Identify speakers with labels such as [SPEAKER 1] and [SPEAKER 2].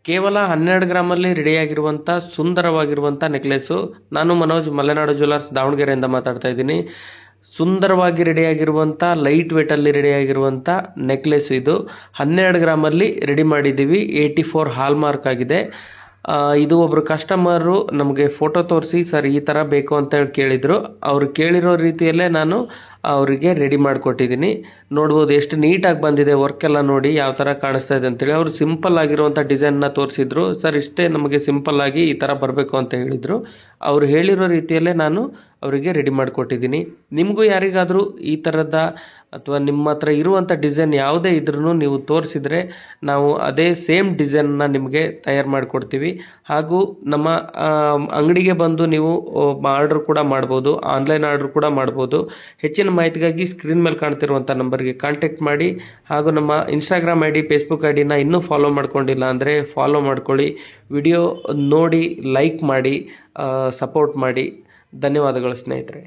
[SPEAKER 1] ಕೇವಲ 12 ಗ್ರಾಮಲ್ಲಿ ರೆಡಿಯಾಗಿರುವಂಥ ಸುಂದರವಾಗಿರುವಂಥ ನೆಕ್ಲೆಸ್ಸು. ನಾನು ಮನೋಜ್, ಮಲೆನಾಡು ಜ್ಯುವೆಲರ್ಸ್, ದಾವಣಗೆರೆಯಿಂದ ಮಾತಾಡ್ತಾ ಇದ್ದೀನಿ. ಸುಂದರವಾಗಿ ರೆಡಿಯಾಗಿರುವಂಥ, ಲೈಟ್ ವೇಟಲ್ಲಿ ರೆಡಿಯಾಗಿರುವಂಥ ನೆಕ್ಲೆಸ್ ಇದು. 12 ಗ್ರಾಮಲ್ಲಿ ರೆಡಿ ಮಾಡಿದ್ದೀವಿ. 84 ಹಾಲ್ಮಾರ್ಕ್ ಆಗಿದೆ. ಇದು ಒಬ್ಬರು ಕಸ್ಟಮರು ನಮಗೆ ಫೋಟೋ ತೋರಿಸಿ, ಸರ್ ಈ ಥರ ಬೇಕು ಅಂತ ಹೇಳಿ ಕೇಳಿದರು. ಅವರು ಕೇಳಿರೋ ರೀತಿಯಲ್ಲೇ ನಾನು ಅವರಿಗೆ ರೆಡಿ ಮಾಡಿಕೊಟ್ಟಿದ್ದೀನಿ. ನೋಡ್ಬೋದು ಎಷ್ಟು ನೀಟಾಗಿ ಬಂದಿದೆ, ವರ್ಕೆಲ್ಲ ನೋಡಿ ಯಾವ ಥರ ಕಾಣಿಸ್ತಾ ಇದೆ ಅಂತೇಳಿ. ಅವರು ಸಿಂಪಲ್ ಆಗಿರುವಂಥ ಡಿಸೈನ್ನ ತೋರಿಸಿದ್ರು. ಸರ್ ಇಷ್ಟೇ ನಮಗೆ ಸಿಂಪಲ್ಲಾಗಿ ಈ ಥರ ಬರಬೇಕು ಅಂತ ಹೇಳಿದರು. ಅವರು ಹೇಳಿರೋ ರೀತಿಯಲ್ಲೇ ನಾನು ಅವರಿಗೆ ರೆಡಿ ಮಾಡಿಕೊಟ್ಟಿದ್ದೀನಿ. ನಿಮಗೂ ಯಾರಿಗಾದರೂ ಈ ಥರದ ಅಥವಾ ನಿಮ್ಮ ಹತ್ರ ಇರುವಂಥ ಡಿಸೈನ್ ಯಾವುದೇ ಇದ್ರೂ ನೀವು ತೋರಿಸಿದರೆ ನಾವು ಅದೇ ಸೇಮ್ ಡಿಸೈನ್ನ ನಿಮಗೆ ತಯಾರು ಮಾಡಿಕೊಡ್ತೀವಿ. ಹಾಗೂ ನಮ್ಮ ಅಂಗಡಿಗೆ ಬಂದು ನೀವು ಆರ್ಡ್ರ್ ಕೂಡ ಮಾಡ್ಬೋದು, ಆನ್ಲೈನ್ ಆರ್ಡ್ರ್ ಕೂಡ ಮಾಡ್ಬೋದು. ಹೆಚ್ಚಿನ ಮಾಹಿತಿಗಾಗಿ ಸ್ಕ್ರೀನ್ ಮೇಲೆ ಕಾಣ್ತಿರುವಂಥ ನಂಬರ್ಗೆ ಕಾಂಟ್ಯಾಕ್ಟ್ ಮಾಡಿ. ಹಾಗೂ ನಮ್ಮ Instagram I D, Facebook I ಡಿನ ಇನ್ನೂ ಫಾಲೋ ಮಾಡ್ಕೊಂಡಿಲ್ಲ ಅಂದರೆ ಫಾಲೋ ಮಾಡ್ಕೊಳ್ಳಿ. ವಿಡಿಯೋ ನೋಡಿ ಲೈಕ್ ಮಾಡಿ, ಸಪೋರ್ಟ್ ಮಾಡಿ. ಧನ್ಯವಾದಗಳು ಸ್ನೇಹಿತರೆ.